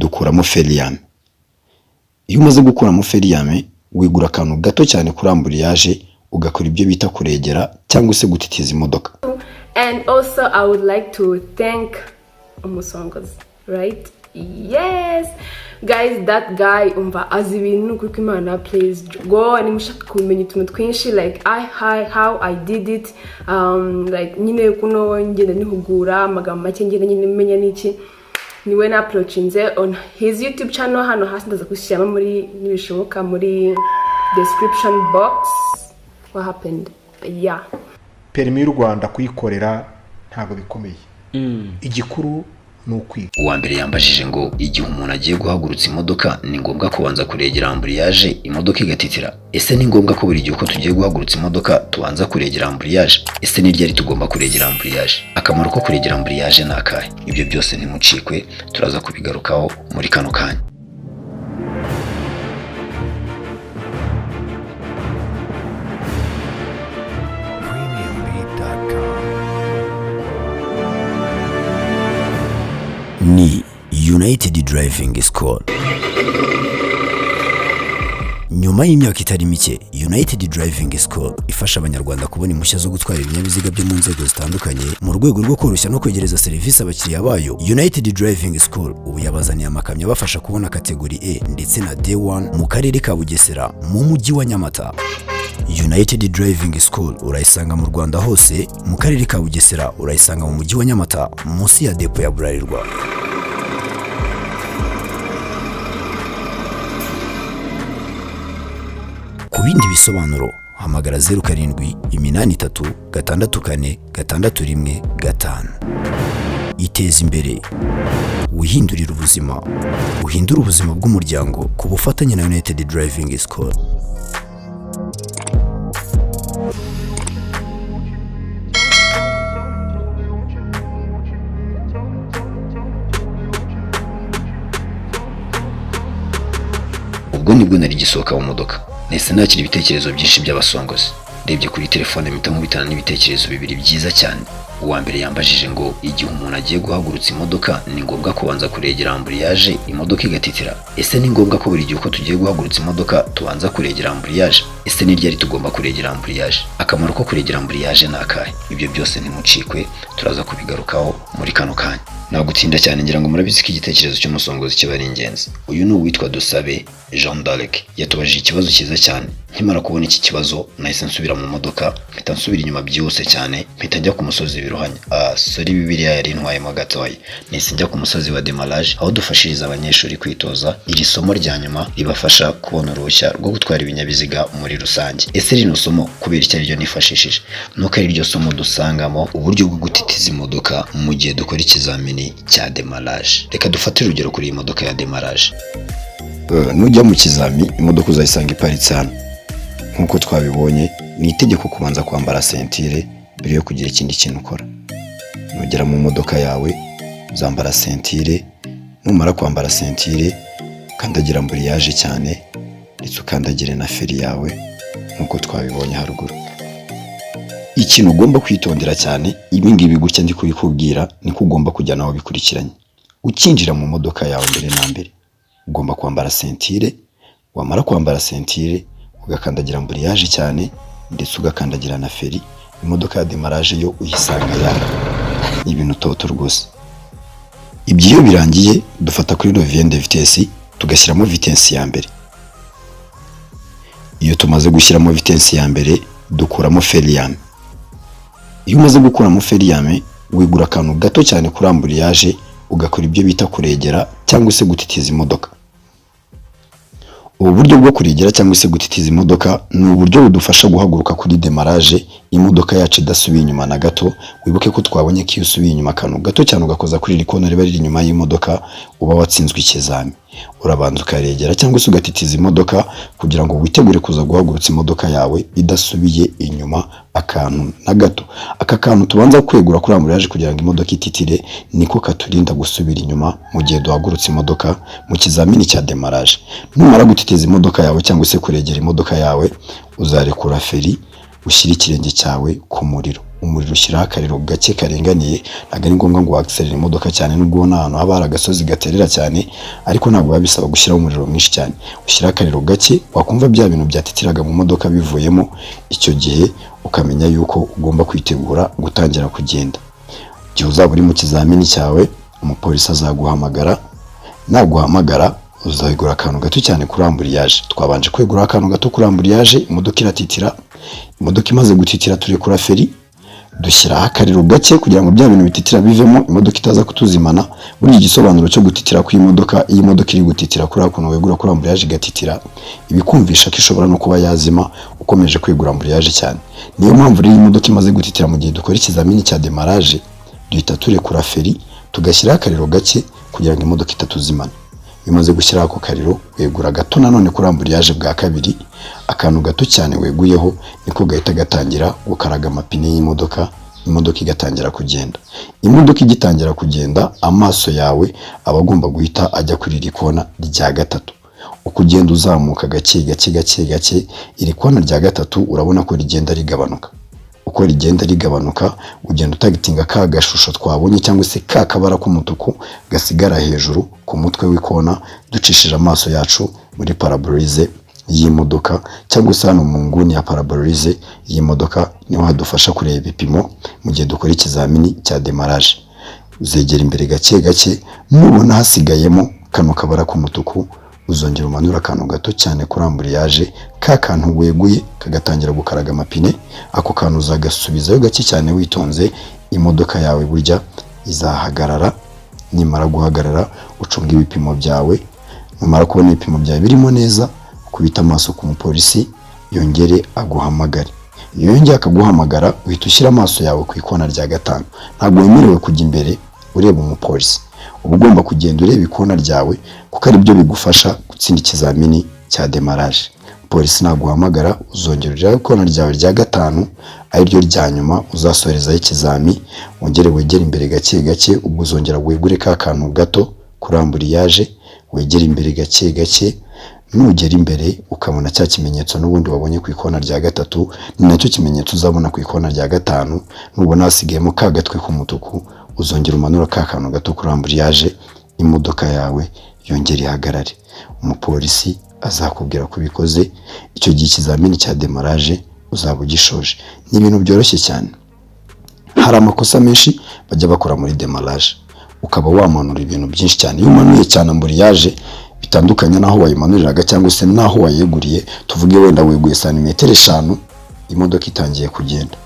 dukuramo feriyame. Iyo umaze gukuramo feriyame wigura akantu gato cyane kuri amburiyaje ugakora ibyo bita kuregera cyangwa se gutitiza imodoka. And also I would like to thank Umusongozi, right? Yes guys, that guy umva azi ibintu kuko Imana, please go and mushaka kumenya utuntu twinshi like how I did it, like nyine kuno ngenda nihugura amagambo make ngenda nyine menya niki niwe na approachinze on his YouTube channel. Hano hasi ndaza kushyira muri nibishoboka muri description box. What happened? Yeah, perimi y'u Rwanda kuyikorera ntago bikomeye. Igikuru n'ukwiga. Uwa mbere yambajije ngo igihe umuntu agiye guhagurutsa imodoka ni ngombwa kubanza kuregera amburiyaje imodoka igatitira. Ese ni ngombwa ko buri gihe uko tugiye guhagurutsa imodoka tubanza kuregera amburiyaje? Ese ni ryari tugomba kuregera amburiyaje? Akamaro ko kuregera amburiyaje ni akahe? Ibyo byose ntimucikwe, turaza kubigarukaho muri kano kanya. Ni United Driving School. Nyuma y'imyaka itari mike, United Driving School ifasha abanyarwanda kubona impushya zo gutwara ibinyabiziga byo mu nzego zitandukanye mu rwego rwo koroshya no kwegereza serivisi abakiriya bayo. United Driving School ubu yabazaniye amakamyo abafasha kubona kategori E ndetse na D1 mu karere ka Bugesera mu mujyi wa Nyamata. United Driving School urayisanga mu Rwanda hose, mu karere ka Bugesera urayisanga mu mujyi wa Nyamata munsi ya depo ya Bralirwa. Ku bindi bisobanuro hamagara 0783646165. Iteza imbere, wihindurira ubuzima, uhindura ubuzima bw'umuryango ku bufatanye na United Driving School. Ubwo nibwo nari gisohoka mu modoka, nese nakira ibitekerezo byinshi by'abasongozi. Ndebye kuri telefone mpita nkubitana n'ibitekerezo bibiri byiza cyane. Uwa mbere yambajije ngo igihe umuntu agiye guhagurutsa imodoka ni ngombwa kubanza kuregera amburiyaje imodoka igatitira. Ese ni ngombwa ko buri gihe uko tugiye guhagurutsa imodoka tubanza kuregera amburiyaje? Ese ni ryari tugomba kuregera amburiyaje? Akamaro ko kuregera amburiyaje ni akahe? Ibyo byose ntimucikwe, turaza kubigarukaho muri kano kanya. Nagutinda cyane ngira ngo murabizi ko igitekerezo cy'umusongozi kiba ari ingenzi. Uyu ni uwitwa Dusabe Jean d'Arc. Yatubajije ikibazo cyiza cyane. Nkimara kubona iki kibazo nahise nsubira mu modoka, mpita nsubira inyuma byose cyane, mpita njya ku musozi Biruhanya. Sorry Bibiliya yari intwayemo gatoya. Nahise njya ku musozi wa Demarage aho dufashiriza abanyeshuri kwitoza iri somo rya nyuma ribafasha kubona uruhushya rwo gutwara ibinyabiziga muri rusange. Ese rino somo kubera icyo ryo nifashishije nuko ari ryo somo dusangamo uburyo bwo gutitiza imodoka mu gihe dukora ikizamini cya Demarage. Reka dufate urugero kuri iyi modoka ya Demarage. Nujya mu kizami imodoka uzayisanga iparitse hano. Nkuko twabibonye ni itegeko kubanza kwambara sentire mbere yo kugira ikindi kintu ukora. Nugera mu modoka yawe uzambara sentire, numara kwambara sentire kandagira amburiyaje cyane ndetse ukandagire na feri yawe nkuko twabibonye haruguru. Ikintu ugomba kwitondera cyane, ibi ngibi gutya ndi kubikubwira niko ugomba kujyana aho bikurikiranye. Ukinjira mu modoka yawe mbere na mbere ugomba kwambara sentire, wamara kwambara sentire ugakandagira amburiyaje cyane ndetse ugakandagira na feri. Imodoka ya Demarage yo uyisanga yara ibintu toto rwose. Ibyo iyo birangiye dufata kuri levier de vitesse tugashyiramo vitesse ya mbere. Iyo tumaze gushyiramo vitesse ya mbere dukuramo feriyame. Iyo umaze gukuramo feriyame wigura akantu gato cyane kuri amburiyaje ugakora ibyo bita kuregera cyangwa se gutitiza imodoka. Ubu buryo bwo kuregera cyangwa se gutitiza imodoka ni uburyo budufasha guhaguruka kuri Demarage imodoka yacu idasubiye inyuma na gato. Wibuke ko twabonye ko iyo usubiye inyuma akantu gato cyane ugakoza kuri rikona riba riri inyuma y'imodoka uba watsinzwe ikizami. Urabanza ukaregera cyangwa se ugatitiza imodoka kugira ngo witegure kuza guhagurutsa imodoka yawe idasubiye inyuma akantu na gato. Aka kantu tubanza kwegura kuri amburiyaje kugira ngo imodoka ititire niko katurinda gusubira inyuma mu gihe duhagurutsa imodoka mu kizamini cya Demarage. Numara gutitiza imodoka yawe cyangwa se kuregera imodoka yawe uzarekura feri ushyira ikirenge cyawe ku muriro. umuriro ushyiraho akariro gake karinganiye. Ntabwo ari ngombwa ngo wakselere imodoka cyane, nubwo ubona ahantu haba hari agasozi gaterera cyane, ariko ntabwo biba bisaba gushyiraho umuriro mwinshi cyane. Ushyiraho akariro gake, wakumva bya bintu byatitiraga mu modoka bivuyemo, icyo gihe ukamenya yuko ugomba kwitegura gutangira kugenda. Igihe uzaba uri mu kizamini cyawe, umupolisi azaguhamagara. Naguhamagara uzayigura akantu gato cyane kuri amburiyaje. Twabanje kwegura akantu gato kuri amburiyaje, imodoka iratitira. Imodoka imaze gutitira turekura feri, dushyiraho akariro gake kugira ngo bya bintu bititira bivemo, imodoka itaza kutuzimana. Buri igisobanuro cyo gutitira kw'imodoka, iyi modoka iri gutitira kuri akuntu wegura kuri amburiyaje igatitira, ibikumvisha ko ishobora no kuba yazima ukomeje kwegura amburiyaje cyane. Niyo mpamvu rero imodoka imaze gutitira mu gihe dukora ikizamini cya demarage, duhita turekura feri tugashyiraho akariro gake kugira ngo imodoka itatuzimana. Bimaze gushyiraho ako kariro, wegura gato nanone kuri amburiyaje bwa kabiri. Akantu gato cyane weguyeho niko gahita gatangira gukaraga amapine y'imodoka, imodoka igatangira kugenda. Imodoka igitangira kugenda, amaso yawe aba agomba guhita ajya kuri iri kona rya gatatu. Uko ugenda uzamuka gake gake gake gake, iri kona rya gatatu urabona ko rigenda rigabanuka. Uko rigenda rigabanuka, ugenda utagitinga ka gashusho twabonye cyangwa se ka kabara k'umutuku gasigara hejuru ku mutwe w'ikona, ducishije amaso yacu muri parabolize y'imodoka cyangwa se hano mu nguni ya parabolize y'imodoka. Niho hadufasha kureba ibipimo mu gihe dukora ikizamini cya demarage. Uzegera imbere gake gake, nubona hasigayemo kano kabara k'umutuku, uzongera umanura akantu gato cyane kuri amburiyaje, ka kantu weguye kagatangira gukaraga amapine. Ako kantu uzagasubizayo gake cyane witonze, imodoka yawe burya izahagarara. Nimara guhagarara, ucunga ibipimo byawe. Numara kubona ibipimo byawe birimo neza, ukubita amaso ku mupolisi yongere aguhamagare. Iyo yongeye akaguhamagara, uhita ushyira amaso yawe ku ikona rya gatanu. Ntabwo wemerewe kujya imbere ureba umupolisi, uba ugomba kugenda ureba ikona ryawe, kuko ari byo bigufasha gutsinda ikizamini cya demarage. Polisi naguhamagara, uzongera urebe ikona ryawe rya gatanu, ari ryo rya nyuma uzasorezaho ikizami. Wongere wegere imbere gake gake, ubwo uzongera wegure ka kantu gato kuri amburiyaje, wegere imbere gake gake. Nugera imbere ukabona cya kimenyetso n'ubundi wabonye ku ikona rya gatatu, ni nacyo kimenyetso uzabona ku ikona rya gatanu. Nubona hasigayemo ka gatwe k'umutuku, uzongera umanura ka kantu gato kuri amburiyaje, imodoka yawe yongera ihagarare. Umupolisi azakubwira ko ubikoze. Icyo gihe ikizamini cya demarage uzaba ugishoje. Ni ibintu byoroshye cyane. Hari amakosa menshi bajya bakora muri demarage, ukaba wamanura ibintu byinshi cyane. Iyo umanuye cyane amburiyaje, bitandukanye naho wayimanuriraga cyangwa se naho wayeguriye. Tuvuge wenda weguye santimetero 5, imodoka itangiye kugenda.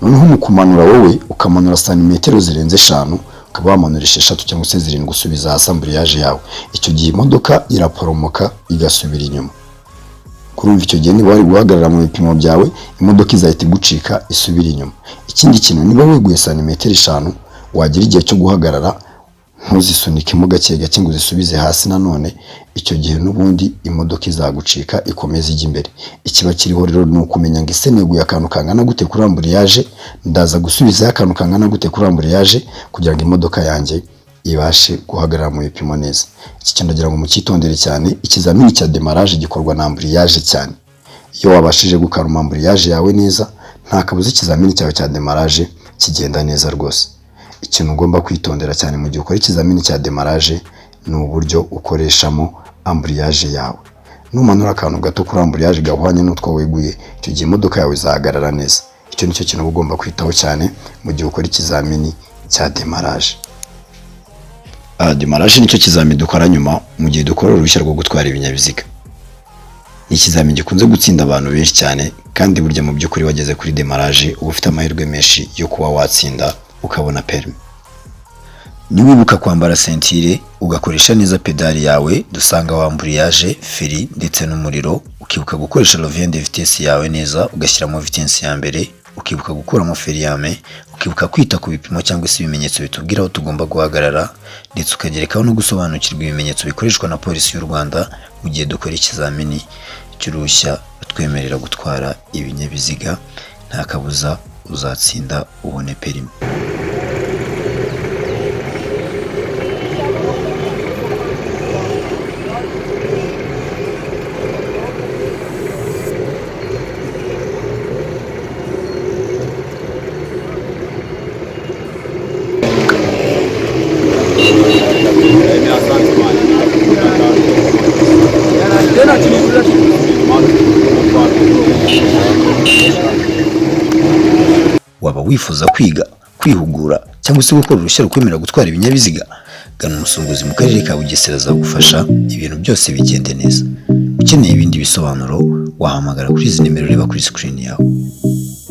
Noneho mu kumanura wowe ukamanura santimetero zirenze 5, ukaba wamanura 6 cyangwa se 7 gusubiza hasi amburiyaje yawe. Icyo gihe imodoka iraporomoka igasubira inyuma. Kurumva icyo gihe niba wari guhagarara mu bipimo byawe, imodoka izahita igucika isubira inyuma. Ikindi kintu, niba weguye santimetero 5, wagira igihe cyo guhagarara, ntuzisunikemo gake gake ngo uzisubize hasi nanone. Icyo gihe n'ubundi imodoka izagucika ikomeza ijya imbere. Ikiba kiriho rero ni ukumenya ngo ese neguye akantu kangana gute kuri amburiyaje, ndaza gusubizaho akantu kangana gute kuri amburiyaje, kugira ngo imodoka yanjye ibashe guhagarara mu bipimo neza. Iki kintu ndagira ngo mukitondere cyane. Ikizamini cya demarage gikorwa na amburiyaje cyane. Iyo wabashije gukaruma amburiyaje yawe neza, nta kabuza ikizamini cyawe cya demarage kigenda neza rwose. Ikintu ugomba kwitondera cyane mu gihe ukora ikizamini cya demarage, ni uburyo ukoreshamo amburiyaje yawe. Numanura akantu gato kuri amburiyaje gahwanye n'utwo weguye, icyo gihe imodoka yawe izahagarara neza. Icyo nicyo kintu ugomba kwitaho cyane mu gihe ukora ikizamini cya demarage. Demarage nicyo kizamini dukora nyuma mu gihe dukora uruhushya rwo gutwara ibinyabiziga. Ni ikizamini gikunze gutsinda abantu benshi cyane, kandi burya mu by'ukuri wageze kuri demarage uba ufite amahirwe menshi yo kuba watsinda ukabona permis. Niwibuka kwambara sentire, ugakoresha neza pedali yawe, dusanga wa amburiyaje, feri ndetse n'umuriro, ukibuka gukoresha levier de vitesse yawe neza, ugashyiramo vitesse ya mbere, ukibuka gukuramo feri yame, ukibuka kwita ku bipimo cyangwa se ibimenyetso bitubwira aho tugomba guhagarara, ndetse ukagerekaho no gusobanukirwa ibimenyetso bikoreshwa na polisi y'u Rwanda mu gihe dukora ikizamini cy'uruhushya rutwemerera gutwara ibinyabiziga. Nta kabuza uzatsinda ubone permis. wifuza kwiga, kwihugura cyangwa se gukora uruhushya rukwemera gutwara ibinyabiziga, gana umusongozi mu karere ka Bugesera azagufasha ibintu byose bigende neza. Ukeneye ibindi bisobanuro wahamagara kuri izi nimero ureba kuri screen yawe.